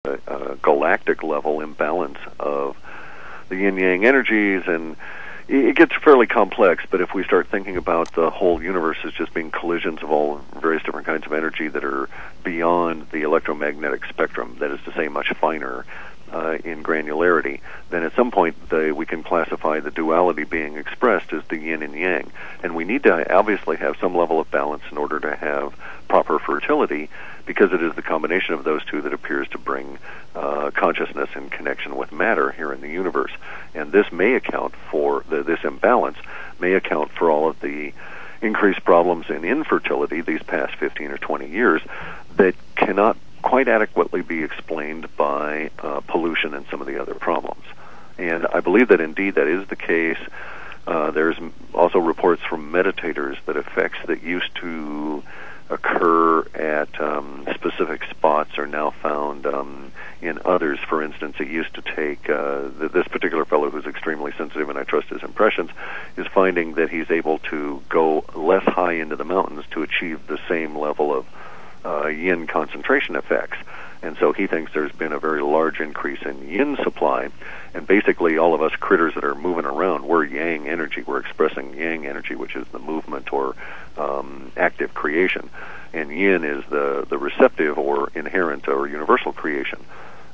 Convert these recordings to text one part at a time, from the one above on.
a galactic level imbalance of the yin-yang energies, and it gets fairly complex. But if we start thinking about the whole universe as just being collisions of all various different kinds of energy that are beyond the electromagnetic spectrum, that is to say much finer in granularity, then at some point we can classify the duality being expressed as the yin and yang. And we need to obviously have some level of balance in order to have proper fertility, because it is the combination of those two that appears to bring consciousness in connection with matter here in the universe. And this may account for, this imbalance may account for all of the increased problems in infertility these past 15 or 20 years that cannot quite adequately be explained by pollution and some of the other problems. And I believe that indeed that is the case. There's also reports from meditators that effects that used to occur at specific spots are now found in others. For instance, it used to take this particular fellow, who's extremely sensitive, and I trust his impressions, is finding that he's able to go less high into the mountains to achieve the same level of yin concentration effects. And so he thinks there's been a very large increase in yin supply, and basically all of us critters that are moving around, we're yang energy, we're expressing yang energy, which is the movement or active creation, and yin is the receptive or inherent or universal creation.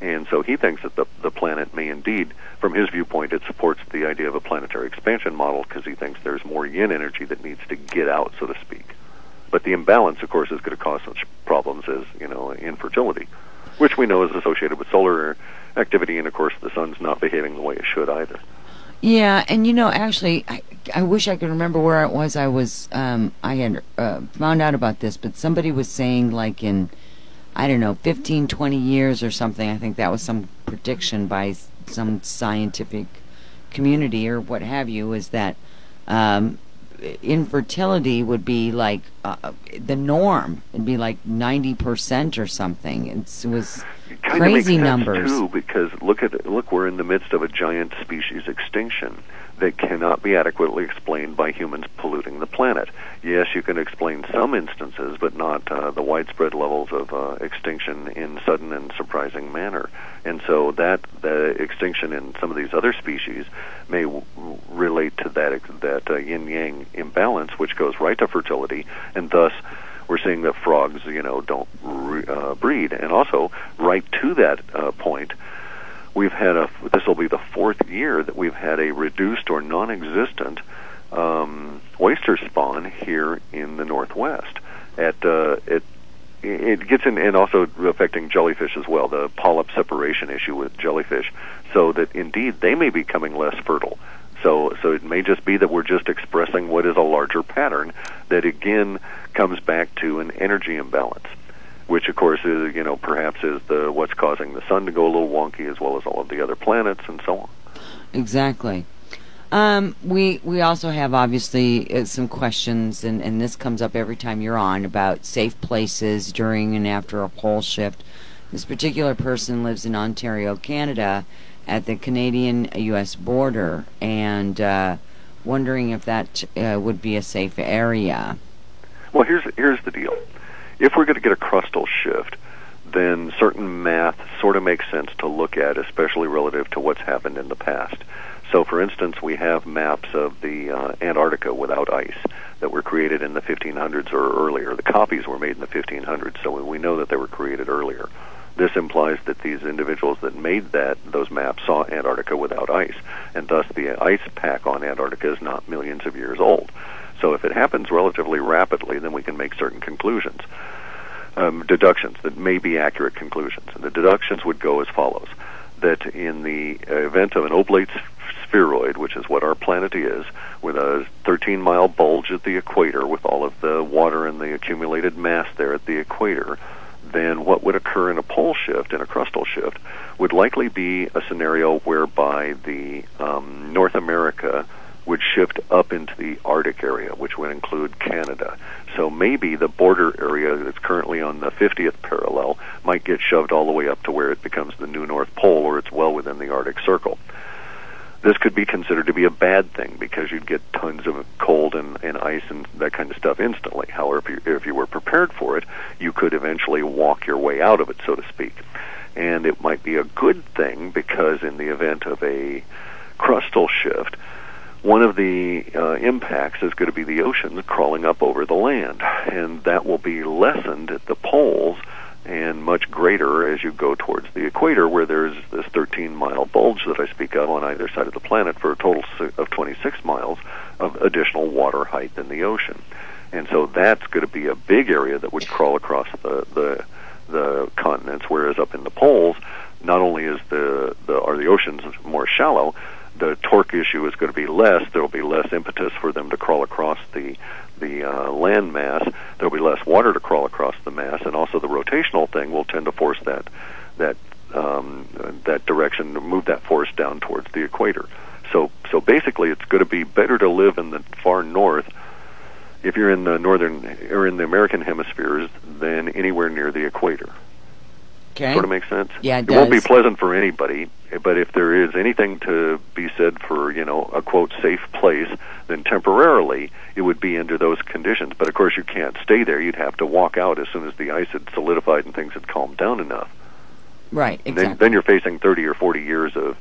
And so he thinks that the planet may indeed, from his viewpoint, it supports the idea of a planetary expansion model, because he thinks there's more yin energy that needs to get out, so to speak. But the imbalance, of course, is going to cause such problems as, infertility, which we know is associated with solar activity, and of course the sun's not behaving the way it should either. Yeah, and actually, I wish I could remember where it was. I had found out about this, but somebody was saying, like, in, 15, 20 years or something, I think that was some prediction by some scientific community or what have you, is that infertility would be like the norm. It'd be like 90% or something. It was crazy numbers too, because look, we're in the midst of a giant species extinction that cannot be adequately explained by humans polluting the planet. Yes, you can explain some instances, but not the widespread levels of extinction in sudden and surprising manner. And so that the extinction in some of these other species may relate to that yin-yang imbalance, which goes right to fertility, and thus we're seeing that frogs, don't breed. And also, right to that point, we've had this will be the fourth year that we've had a reduced or non-existent oyster spawn here in the Northwest. It gets in, and also affecting jellyfish as well, the polyp separation issue with jellyfish, so that indeed they may be becoming less fertile. So it may just be that we're just expressing what is a larger pattern that again comes back to an energy imbalance, which of course is, perhaps is what's causing the sun to go a little wonky, as well as all of the other planets and so on. Exactly. We also have obviously some questions, and this comes up every time you're on, about safe places during and after a pole shift. This particular person lives in Ontario, Canada, at the Canadian-U.S. border, and wondering if that would be a safe area. Well, here's the deal. If we're going to get a crustal shift, then certain math sort of makes sense to look at, especially relative to what's happened in the past. So, for instance, we have maps of the Antarctica without ice that were created in the 1500s or earlier. The copies were made in the 1500s, so we know that they were created earlier. This implies that these individuals that made those maps saw Antarctica without ice, and thus the ice pack on Antarctica is not millions of years old. So if it happens relatively rapidly, then we can make certain conclusions, deductions that may be accurate conclusions. And the deductions would go as follows: that in the event of an oblate spheroid, which is what our planet is, with a 13-mile bulge at the equator with all of the water and the accumulated mass there at the equator, then what would occur in a pole shift, in a crustal shift, would likely be a scenario whereby the North America would shift up into the Arctic area, which would include Canada. So maybe the border area that's currently on the 50th parallel might get shoved all the way up to where it becomes the new North Pole, or it's well within the Arctic Circle. This could be considered to be a bad thing, because you'd get tons of cold and ice and that kind of stuff instantly. However, if you were prepared for it, you could eventually walk your way out of it, so to speak. And it might be a good thing because in the event of a crustal shift, one of the impacts is going to be the oceans crawling up over the land, and that will be lessened at the poles and much greater as you go towards the equator, where there's this 13-mile bulge that I speak of on either side of the planet for a total of 26 miles of additional water height in the ocean. And so that's going to be a big area that would crawl across the continents, whereas up in the poles, not only is are the oceans more shallow, the torque issue is going to be less. There will be less impetus for them to crawl across the land mass. There will be less water to crawl across the mass, and also the rotational thing will tend to force that direction, to move that force down towards the equator. So basically, it's going to be better to live in the far north if you're in the northern or in the American hemispheres than anywhere near the equator. Okay. Sort of makes sense? Yeah, it won't be pleasant for anybody, but if there is anything to be said for, a quote safe place, then temporarily it would be under those conditions. But of course you can't stay there. You'd have to walk out as soon as the ice had solidified and things had calmed down enough. Right, exactly. Then you're facing 30 or 40 years of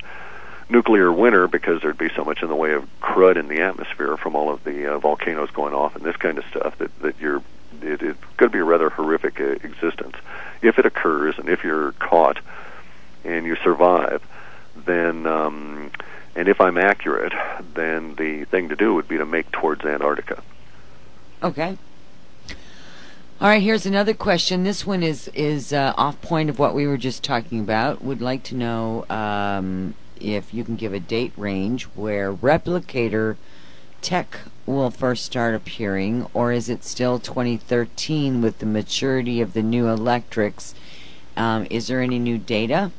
nuclear winter because there'd be so much in the way of crud in the atmosphere from all of the volcanoes going off and this kind of stuff that it's going to be a rather horrific existence. If it occurs and if you're caught and you survive, then, and if I'm accurate, then the thing to do would be to make towards Antarctica. Okay. All right, here's another question. This one is off point of what we were just talking about. Would like to know if you can give a date range where replicator tech will first start appearing, or is it still 2013 with the maturity of the new electrics? Is there any new data?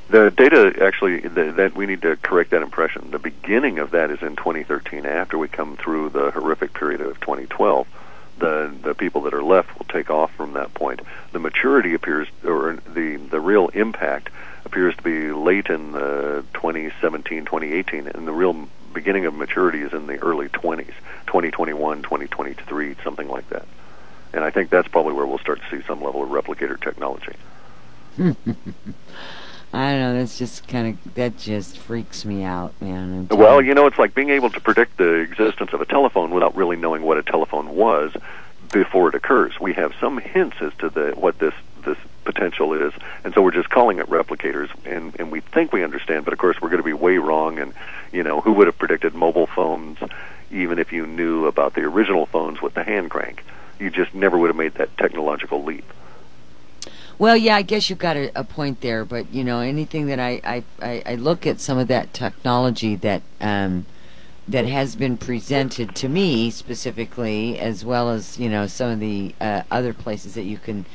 The data, actually, that we need to correct that impression. The beginning of that is in 2013, after we come through the horrific period of 2012. The people that are left will take off from that point. The maturity appears, or the real impact appears to be late in 2017, 2018, and the real beginning of maturity is in the early 20s, 2021, 2023, something like that. And I think that's probably where we'll start to see some level of replicator technology. I don't know, that just freaks me out, man. Well, it's like being able to predict the existence of a telephone without really knowing what a telephone was before it occurs. We have some hints as to what this potential is, and so we're just calling it replicators, and we think we understand, but of course we're going to be way wrong, and, who would have predicted mobile phones even if you knew about the original phones with the hand crank? You just never would have made that technological leap. Well, yeah, I guess you've got a point there, but anything that I look at some of that technology that has been presented to me specifically, as well as some of the other places that you can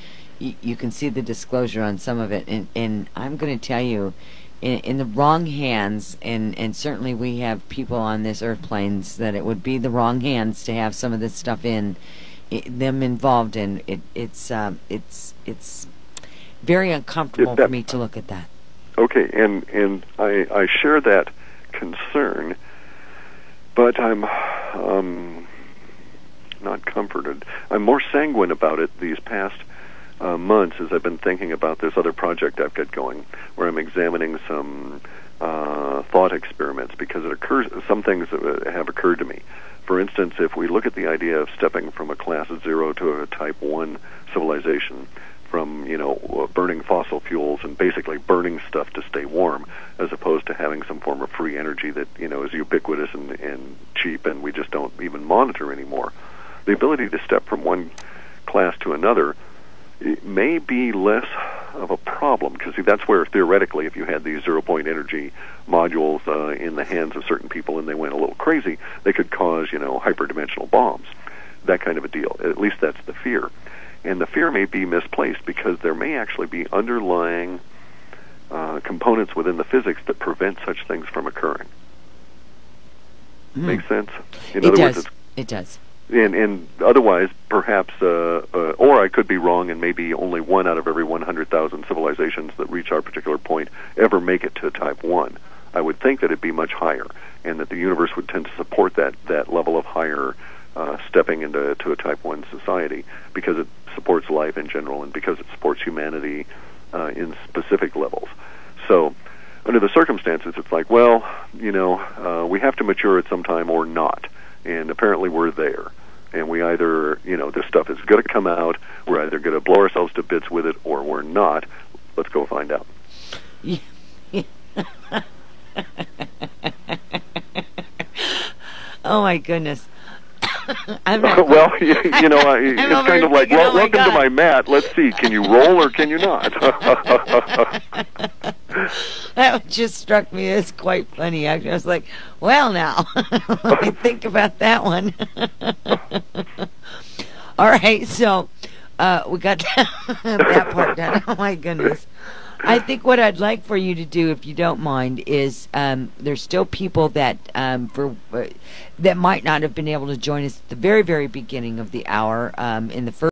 see the disclosure on some of it, and I'm going to tell you, in the wrong hands, and certainly we have people on this earth planes that it would be the wrong hands to have some of this stuff them involved in. It's very uncomfortable for me to look at that. Okay, and I share that concern, but I'm not comforted. I'm more sanguine about it these past months as I've been thinking about this other project I've got going, where I'm examining some thought experiments, because some things have occurred to me. For instance, if we look at the idea of stepping from a class 0 to a type 1 civilization, from burning fossil fuels and basically burning stuff to stay warm, as opposed to having some form of free energy that is ubiquitous and cheap, and we just don't even monitor anymore. The ability to step from one class to another, it may be less of a problem, because that's where theoretically, if you had these 0-point energy modules in the hands of certain people and they went a little crazy, they could cause hyperdimensional bombs, that kind of a deal. At least that's the fear. And the fear may be misplaced, because there may actually be underlying components within the physics that prevent such things from occurring. Makes sense? It does. And otherwise, perhaps, or I could be wrong, and maybe only 1 out of every 100,000 civilizations that reach our particular point ever make it to type 1. I would think that it'd be much higher, and that the universe would tend to support that level of higher stepping into a type 1 society, because it supports life in general, and because it supports humanity in specific levels. So under the circumstances, it's like, well, we have to mature at some time or not. And apparently we're there. And we either, this stuff is going to come out, we're either going to blow ourselves to bits with it, or we're not. Let's go find out. Yeah. Oh, my goodness. Well, it's kind of like, welcome to my mat. Let's see, can you roll or can you not? That just struck me as quite funny. Actually, I was like, well, now, let me think about that one. All right, so we got that part done. Oh, my goodness. I think what I'd like for you to do, if you don't mind, is there's still people that that might not have been able to join us at the very, very beginning of the hour in the first